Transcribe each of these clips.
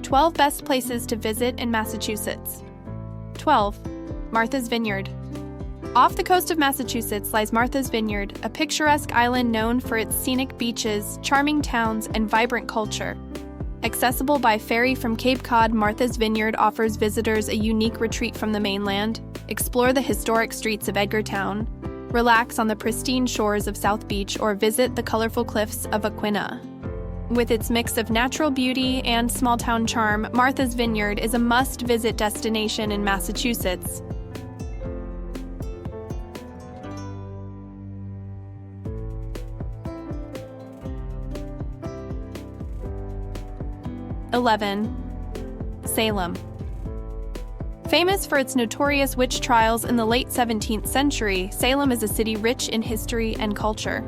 12 best places to visit in Massachusetts. 12. Martha's Vineyard. Off the coast of Massachusetts lies Martha's Vineyard, a picturesque island known for its scenic beaches, charming towns, and vibrant culture. Accessible by ferry from Cape Cod, Martha's Vineyard offers visitors a unique retreat from the mainland, explore the historic streets of Edgartown, relax on the pristine shores of South Beach, or visit the colorful cliffs of Aquinnah. With its mix of natural beauty and small-town charm, Martha's Vineyard is a must-visit destination in Massachusetts. Salem. Famous for its notorious witch trials in the late 17th century, Salem is a city rich in history and culture.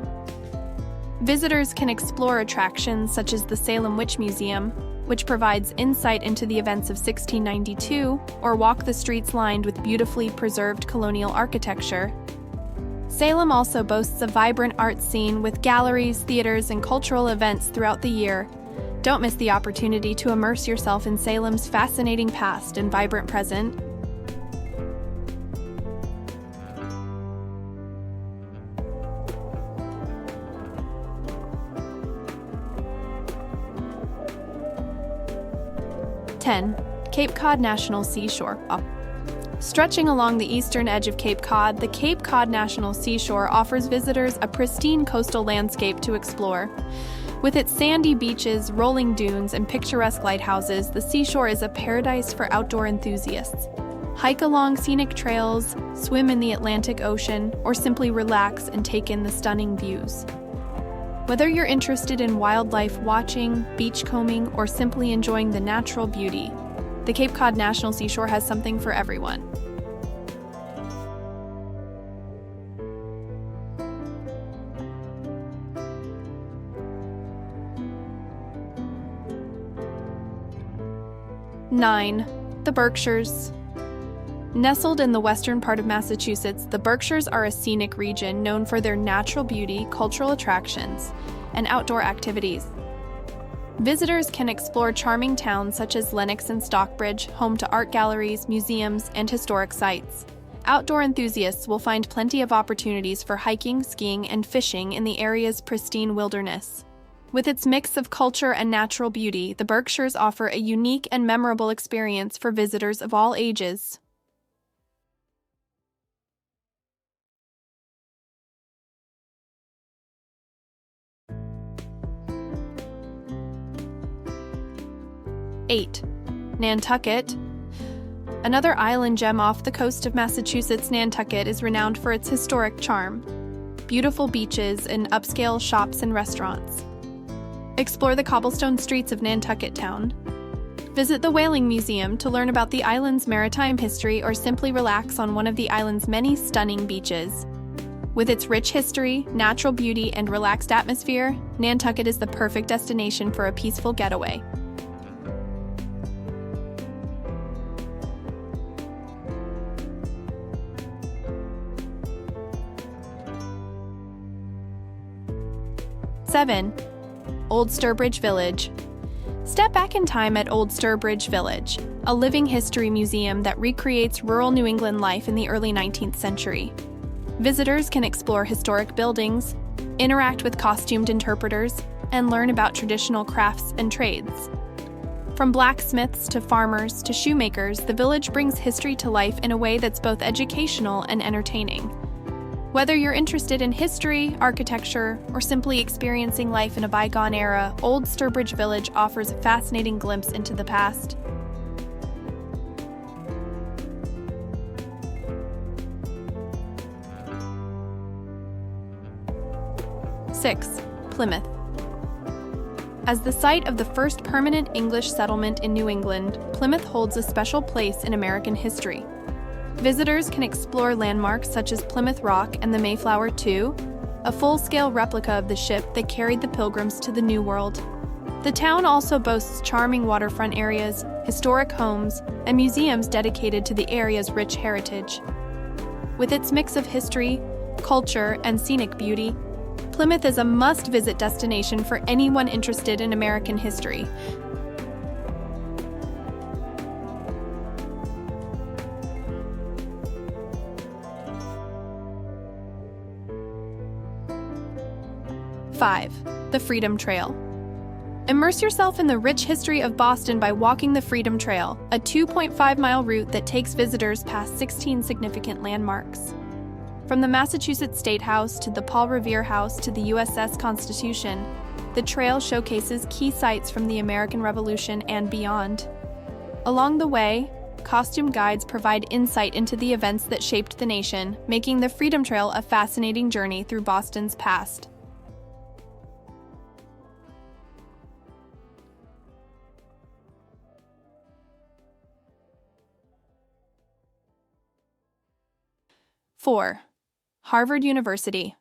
Visitors can explore attractions such as the Salem Witch Museum, which provides insight into the events of 1692, or walk the streets lined with beautifully preserved colonial architecture. Salem also boasts a vibrant art scene with galleries, theaters, and cultural events throughout the year. Don't miss the opportunity to immerse yourself in Salem's fascinating past and vibrant present. Cape Cod National Seashore. Stretching along the eastern edge of Cape Cod, the Cape Cod National Seashore offers visitors a pristine coastal landscape to explore. With its sandy beaches, rolling dunes, and picturesque lighthouses, the seashore is a paradise for outdoor enthusiasts. Hike along scenic trails, swim in the Atlantic Ocean, or simply relax and take in the stunning views. Whether you're interested in wildlife watching, beachcombing, or simply enjoying the natural beauty, the Cape Cod National Seashore has something for everyone. The Berkshires. Nestled in the western part of Massachusetts, the Berkshires are a scenic region known for their natural beauty, cultural attractions, and outdoor activities. Visitors can explore charming towns such as Lenox and Stockbridge, home to art galleries, museums, and historic sites. Outdoor enthusiasts will find plenty of opportunities for hiking, skiing, and fishing in the area's pristine wilderness. With its mix of culture and natural beauty, the Berkshires offer a unique and memorable experience for visitors of all ages. Nantucket. Another island gem off the coast of Massachusetts, Nantucket is renowned for its historic charm, beautiful beaches, and upscale shops and restaurants. Explore the cobblestone streets of Nantucket Town. Visit the Whaling Museum to learn about the island's maritime history, or simply relax on one of the island's many stunning beaches. With its rich history, natural beauty, and relaxed atmosphere, Nantucket is the perfect destination for a peaceful getaway. Old Sturbridge Village. Step back in time at Old Sturbridge Village, a living history museum that recreates rural New England life in the early 19th century. Visitors can explore historic buildings, interact with costumed interpreters, and learn about traditional crafts and trades. From blacksmiths to farmers to shoemakers, the village brings history to life in a way that's both educational and entertaining. Whether you're interested in history, architecture, or simply experiencing life in a bygone era, Old Sturbridge Village offers a fascinating glimpse into the past. Plymouth. As the site of the first permanent English settlement in New England, Plymouth holds a special place in American history. Visitors can explore landmarks such as Plymouth Rock and the Mayflower II, a full-scale replica of the ship that carried the Pilgrims to the New World. The town also boasts charming waterfront areas, historic homes, and museums dedicated to the area's rich heritage. With its mix of history, culture, and scenic beauty, Plymouth is a must-visit destination for anyone interested in American history. 5. The Freedom Trail. Immerse yourself in the rich history of Boston by walking the Freedom Trail, a 2.5-mile route that takes visitors past 16 significant landmarks. From the Massachusetts State House to the Paul Revere House to the USS Constitution, the trail showcases key sites from the American Revolution and beyond. Along the way, costume guides provide insight into the events that shaped the nation, making the Freedom Trail a fascinating journey through Boston's past. (4) Harvard University.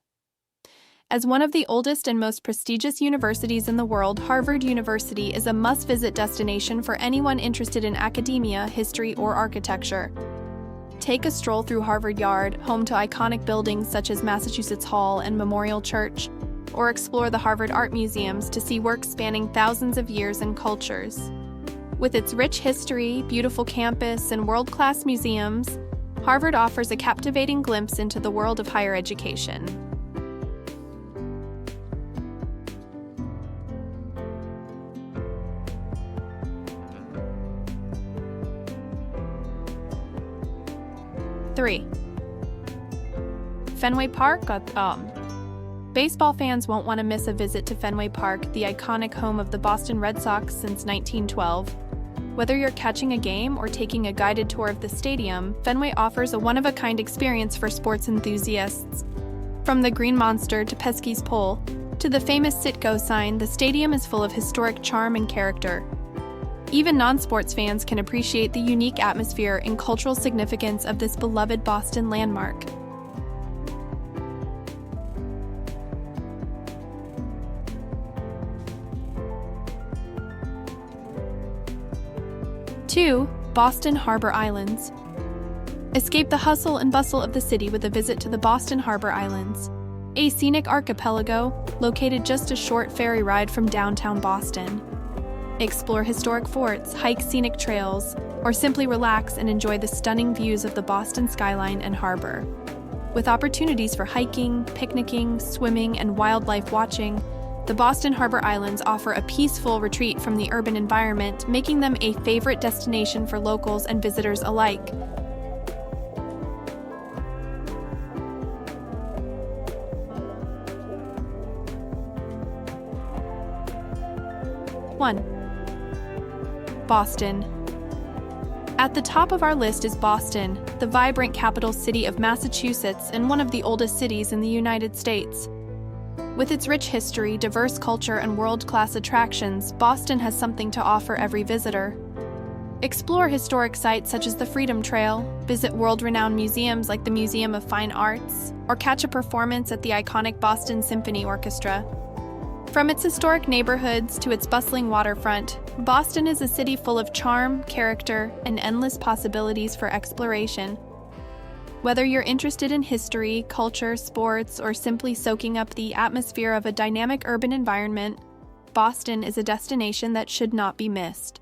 As one of the oldest and most prestigious universities in the world, Harvard University is a must-visit destination for anyone interested in academia, history, or architecture. Take a stroll through Harvard Yard, home to iconic buildings such as Massachusetts Hall and Memorial Church, or explore the Harvard Art Museums to see works spanning thousands of years and cultures. With its rich history, beautiful campus, and world-class museums, Harvard offers a captivating glimpse into the world of higher education. (3) Fenway Park. Baseball fans won't want to miss a visit to Fenway Park, the iconic home of the Boston Red Sox since 1912. Whether you're catching a game or taking a guided tour of the stadium, Fenway offers a one-of-a-kind experience for sports enthusiasts. From the Green Monster to Pesky's Pole, to the famous Sit-Go sign, the stadium is full of historic charm and character. Even non-sports fans can appreciate the unique atmosphere and cultural significance of this beloved Boston landmark. (2) Boston Harbor Islands. Escape the hustle and bustle of the city with a visit to the Boston Harbor Islands, a scenic archipelago located just a short ferry ride from downtown Boston. Explore historic forts, hike scenic trails, or simply relax and enjoy the stunning views of the Boston skyline and harbor. With opportunities for hiking, picnicking, swimming, and wildlife watching, the Boston Harbor Islands offer a peaceful retreat from the urban environment, making them a favorite destination for locals and visitors alike. (1) Boston. At the top of our list is Boston, the vibrant capital city of Massachusetts and one of the oldest cities in the United States. With its rich history, diverse culture, and world-class attractions, Boston has something to offer every visitor. Explore historic sites such as the Freedom Trail, visit world-renowned museums like the Museum of Fine Arts, or catch a performance at the iconic Boston Symphony Orchestra. From its historic neighborhoods to its bustling waterfront, Boston is a city full of charm, character, and endless possibilities for exploration. Whether you're interested in history, culture, sports, or simply soaking up the atmosphere of a dynamic urban environment, Boston is a destination that should not be missed.